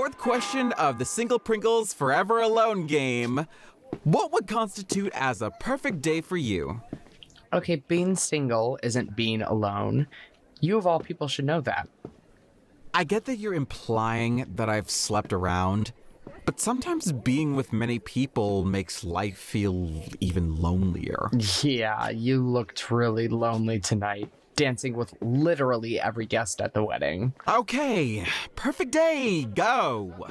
fourth question of the Single Pringles Forever Alone game. What would constitute as a perfect day for you? Okay, being single isn't being alone. You of all people should know that. I get that you're implying that I've slept around, but sometimes being with many people makes life feel even lonelier. Yeah, you looked really lonely tonight, dancing with literally every guest at the wedding. Okay, perfect day, go!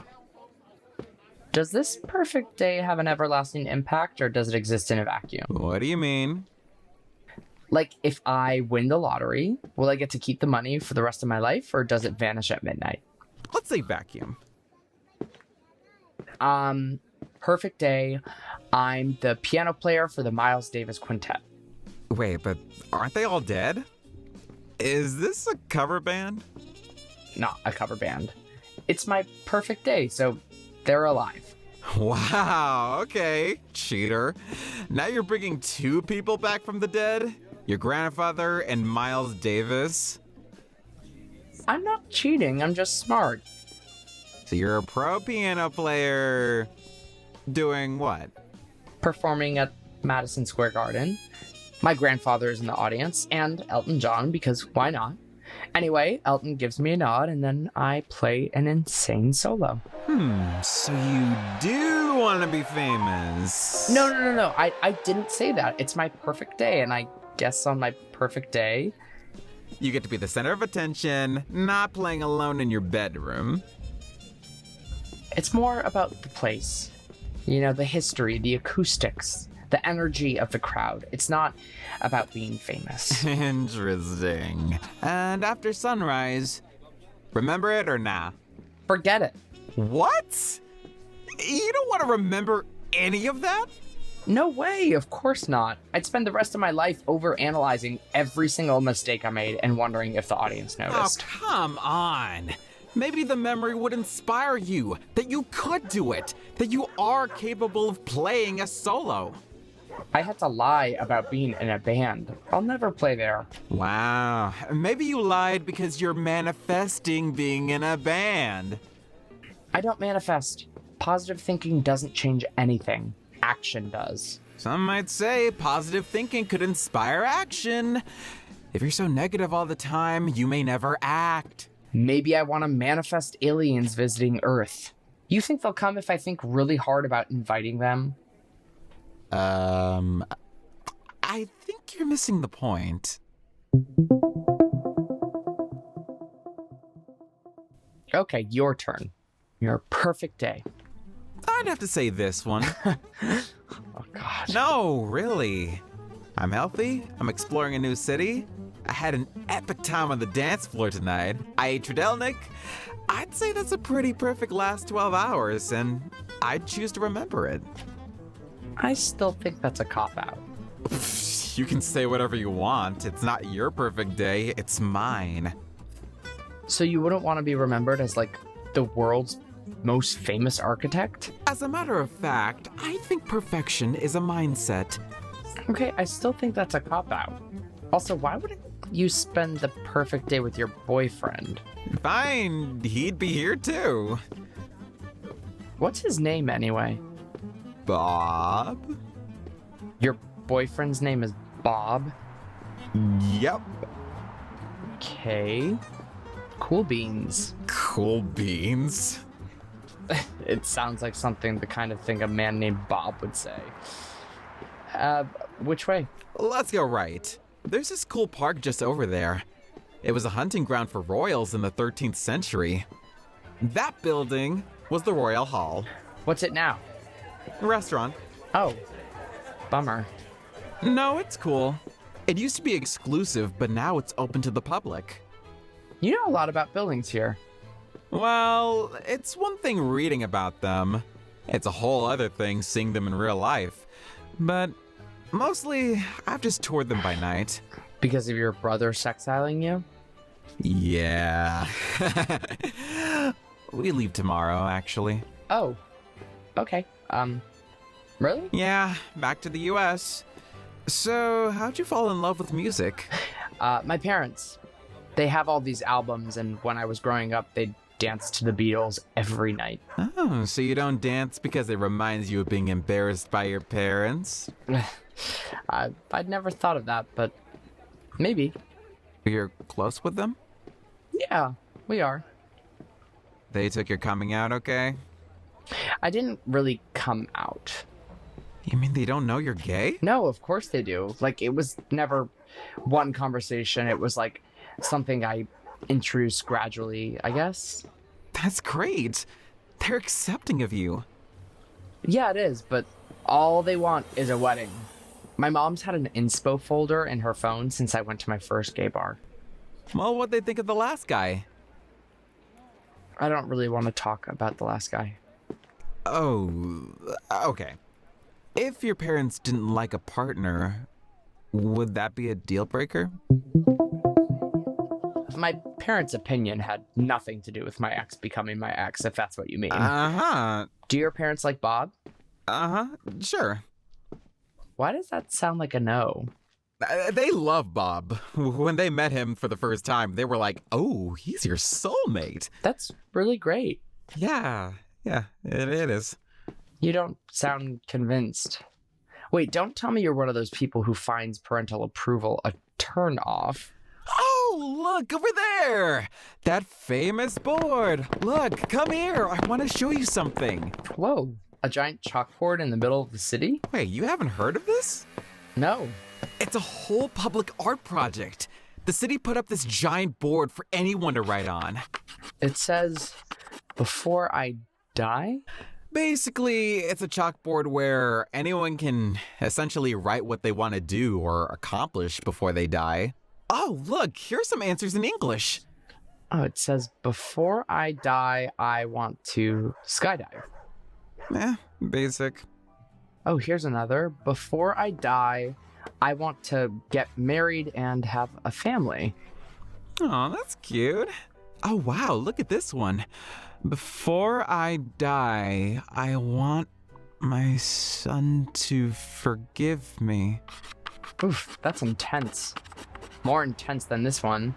Does this perfect day have an everlasting impact, or does it exist in a vacuum? What do you mean? Like, if I win the lottery, will I get to keep the money for the rest of my life, or does it vanish at midnight? Let's say vacuum. Perfect day. I'm the piano player for the Miles Davis Quintet. Wait, but aren't they all dead? Is this a cover band? Not a cover band. It's my perfect day, so they're alive. Wow, okay, cheater. Now you're bringing two people back from the dead? Your grandfather and Miles Davis? I'm not cheating, I'm just smart. So you're a pro piano player doing what? Performing at Madison Square Garden. My grandfather is in the audience, and Elton John, because why not? Anyway, Elton gives me a nod, and then I play an insane solo. So you do want to be famous? No. I didn't say that. It's my perfect day, and I guess on my perfect day, You get to be the center of attention, not playing alone in your bedroom. it's more about the place. You know, the history, the acoustics, the energy of the crowd. It's not about being famous. Interesting. And after sunrise, remember it or nah? Forget it. What? You don't want to remember any of that? No way, of course not. I'd spend the rest of my life over-analyzing every single mistake I made and wondering if the audience noticed. Oh, come on. Maybe the memory would inspire you, that you could do it, that you are capable of playing a solo. I had to lie about being in a band. I'll never play there. Wow. Maybe you lied because you're manifesting being in a band. I don't manifest. Positive thinking doesn't change anything. Action does. Some might say positive thinking could inspire action. If you're so negative all the time, you may never act. Maybe I want to manifest aliens visiting Earth. You think they'll come if I think really hard about inviting them? I think you're missing the point. Okay, your turn. Your perfect day. I'd have to say this one. Oh, God. No, really. I'm healthy. I'm exploring a new city. I had an epic time on the dance floor tonight. I ate Tredelnik. I'd say that's a pretty perfect last 12 hours, and I'd choose to remember it. I still think that's a cop-out. You can say whatever you want. It's not your perfect day, it's mine. So you wouldn't want to be remembered as, like, the world's most famous architect? As a matter of fact, I think perfection is a mindset. Okay, I still think that's a cop-out. Also, why wouldn't you spend the perfect day with your boyfriend? Fine, he'd be here too. What's his name, anyway? Bob? Your boyfriend's name is Bob? Yep. Okay. Cool beans. Cool beans. It sounds like something, the kind of thing a man named Bob would say. Which way? Let's go right. There's this cool park just over there. It was a hunting ground for royals in the 13th century. That building was the Royal Hall. What's it now? Restaurant. Oh, bummer. No, it's cool. It used to be exclusive, but now it's open to the public. You know a lot about buildings here. Well, it's one thing reading about them. It's a whole other thing seeing them in real life. But mostly, I've just toured them by night. Because of your brother sexiling you? Yeah. We leave tomorrow, actually. Oh, okay. Really? Yeah, back to the US. So, how'd you fall in love with music? My parents. They have all these albums, and when I was growing up, they'd dance to the Beatles every night. Oh, so you don't dance because it reminds you of being embarrassed by your parents? I'd never thought of that, but maybe. You're close with them? Yeah, we are. They took your coming out okay? I didn't really come out. You mean they don't know you're gay? No, of course they do. Like, it was never one conversation. It was like something I introduced gradually, I guess. That's great. They're accepting of you. Yeah, it is, but all they want is a wedding. My mom's had an inspo folder in her phone since I went to my first gay bar. Well, what'd they think of the last guy? I don't really want to talk about the last guy. Oh, okay. If your parents didn't like a partner, would that be a deal breaker? My parents' opinion had nothing to do with my ex becoming my ex, if that's what you mean. Uh-huh. Do your parents like Bob? Uh-huh. Sure. Why does that sound like a no? They love Bob. When they met him for the first time, they were like, oh, he's your soulmate. That's really great. Yeah, it is. You don't sound convinced. Wait, don't tell me you're one of those people who finds parental approval a turn-off. Oh, look, over there! That famous board. Look, come here. I want to show you something. Whoa, a giant chalkboard in the middle of the city? Wait, you haven't heard of this? No. It's a whole public art project. The city put up this giant board for anyone to write on. It says, before I die? Basically, it's a chalkboard where anyone can essentially write what they want to do or accomplish before they die. Oh, look, here's some answers in English. Oh, it says, before I die, I want to skydive. Basic. Oh, here's another. Before I die, I want to get married and have a family. Oh, that's cute. Oh, wow, look at this one. Before I die, I want my son to forgive me. Oof, that's intense. More intense than this one.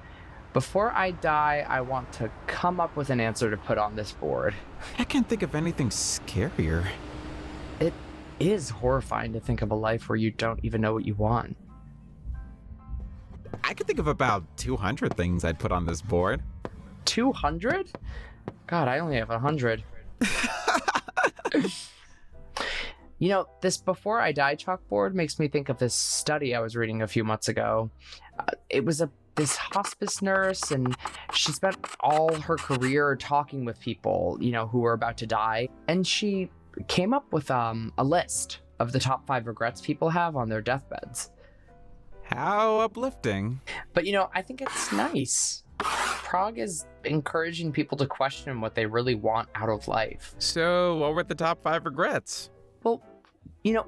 Before I die, I want to come up with an answer to put on this board. I can't think of anything scarier. It is horrifying to think of a life where you don't even know what you want. I could think of about 200 things I'd put on this board. 200? God, I only have 100. You know, this Before I Die chalkboard makes me think of this study I was reading a few months ago. It was this hospice nurse, and she spent all her career talking with people, who were about to die. And she came up with a list of the top 5 regrets people have on their deathbeds. How uplifting. But, I think it's nice. Prague is encouraging people to question what they really want out of life. So, what were the top 5 regrets? Well,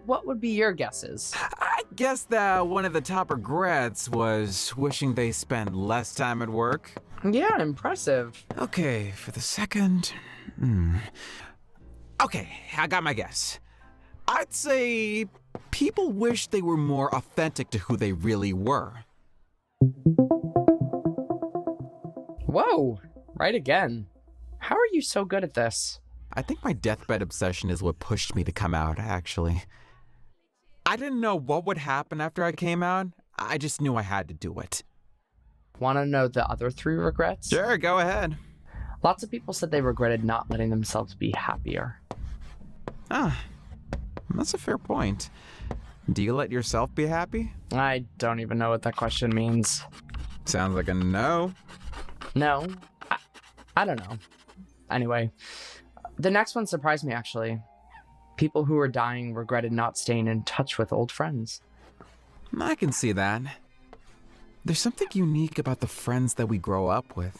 what would be your guesses? I guess that one of the top regrets was wishing they spent less time at work. Yeah, impressive. Okay, for the second... Okay, I got my guess. I'd say people wish they were more authentic to who they really were. Whoa, right again. How are you so good at this? I think my deathbed obsession is what pushed me to come out, actually. I didn't know what would happen after I came out. I just knew I had to do it. Want to know the other 3 regrets? Sure, go ahead. Lots of people said they regretted not letting themselves be happier. That's a fair point. Do you let yourself be happy? I don't even know what that question means. Sounds like a no. No, I don't know. Anyway, the next one surprised me, actually. People who were dying regretted not staying in touch with old friends. I can see that. There's something unique about the friends that we grow up with.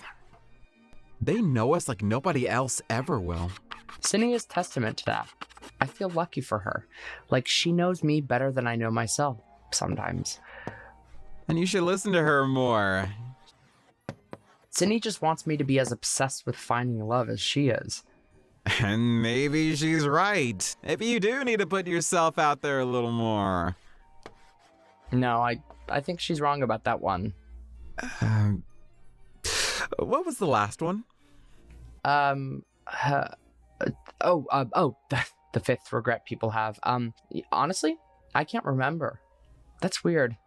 They know us like nobody else ever will. Cindy is testament to that. I feel lucky for her. Like she knows me better than I know myself, sometimes. And you should listen to her more. Cindy just wants me to be as obsessed with finding love as she is. And maybe she's right. Maybe you do need to put yourself out there a little more. No, I think she's wrong about that one. What was the last one? Uh, the fifth regret people have. Honestly, I can't remember. That's weird.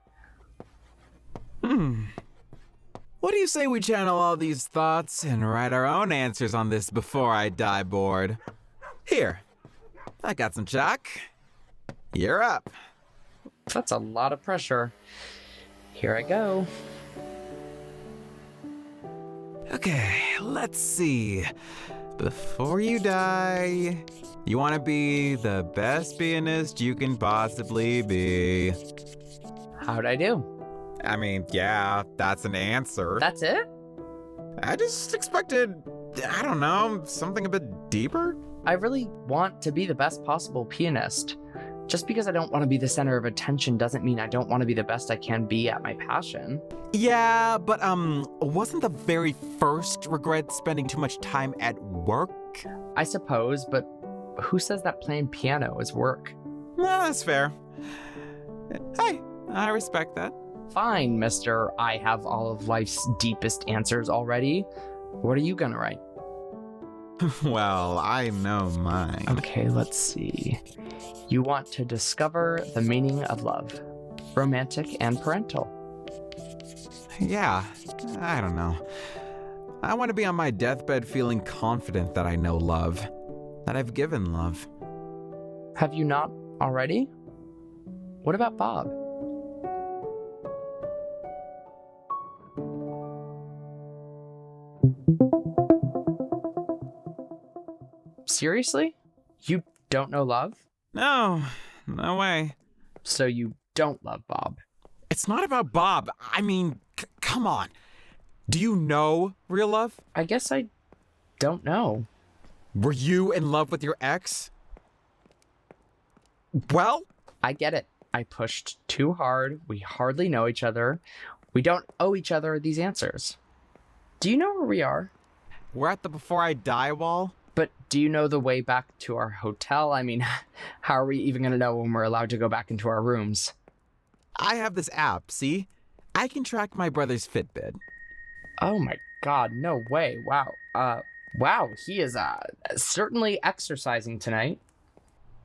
What do you say we channel all these thoughts and write our own answers on this before I die bored? Here, I got some chalk. You're up. That's a lot of pressure. Here I go. Okay, let's see. Before you die, you want to be the best pianist you can possibly be. How'd I do? I mean, yeah, that's an answer. That's it? I just expected, I don't know, something a bit deeper? I really want to be the best possible pianist. Just because I don't want to be the center of attention doesn't mean I don't want to be the best I can be at my passion. Yeah, but wasn't the very first regret spending too much time at work? I suppose, but who says that playing piano is work? Well, that's fair. Hey, I respect that. Fine, mister. I have all of life's deepest answers already. What are you gonna write? Well, I know mine. Okay, let's see. You want to discover the meaning of love, romantic and parental. Yeah, I don't know. I want to be on my deathbed feeling confident that I know love, that I've given love. Have you not already? What about Bob? Seriously? You don't know love? No way. So you don't love Bob? It's not about Bob. I mean, come on. Do you know real love? I guess I don't know. Were you in love with your ex? Well? I get it. I pushed too hard. We hardly know each other. We don't owe each other these answers. Do you know where we are? We're at the before I die wall. But do you know the way back to our hotel? I mean, how are we even going to know when we're allowed to go back into our rooms? I have this app, see? I can track my brother's Fitbit. Oh my god, no way. Wow, he is certainly exercising tonight.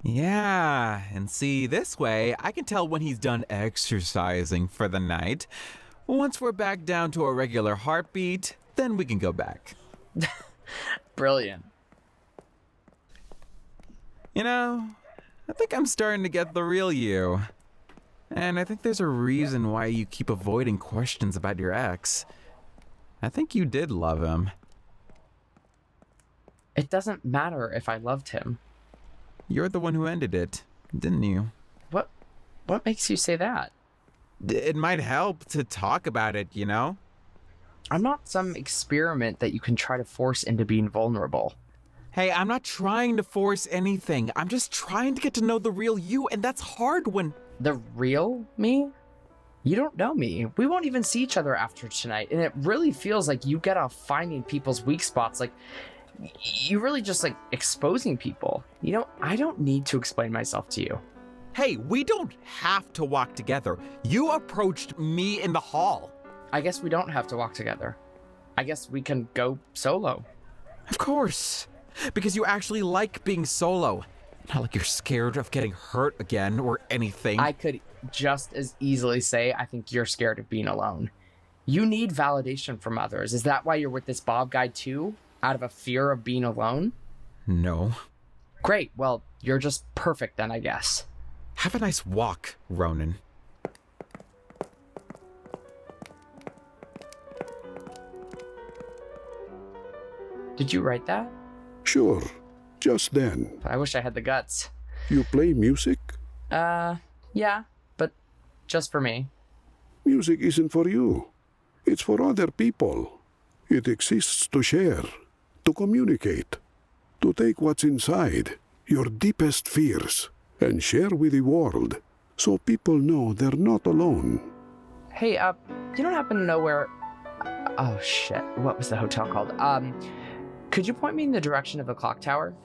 Yeah, and see, this way, I can tell when he's done exercising for the night. Once we're back down to a regular heartbeat, then we can go back. Brilliant. You know, I think I'm starting to get the real you. And I think there's a reason why you keep avoiding questions about your ex. I think you did love him. It doesn't matter if I loved him. You're the one who ended it, didn't you? What makes you say that? It might help to talk about it, you know? I'm not some experiment that you can try to force into being vulnerable. Hey, I'm not trying to force anything. I'm just trying to get to know the real you, and that's hard when... The real me? You don't know me. We won't even see each other after tonight, and it really feels like you get off finding people's weak spots. Like, you really just like exposing people. You know, I don't need to explain myself to you. Hey, we don't have to walk together. You approached me in the hall. I guess we don't have to walk together. I guess we can go solo. Of course. Because you actually like being solo. Not like you're scared of getting hurt again or anything. I could just as easily say I think you're scared of being alone. You need validation from others. Is that why you're with this Bob guy too? Out of a fear of being alone? No. Great. Well, you're just perfect then, I guess. Have a nice walk, Ronan. Did you write that? Sure, just then. I wish I had the guts. You play music? Yeah, but just for me. Music isn't for you. It's for other people. It exists to share, to communicate, to take what's inside, your deepest fears, and share with the world, so people know they're not alone. Hey, you don't happen to know where... Oh, shit. What was the hotel called? Could you point me in the direction of the clock tower?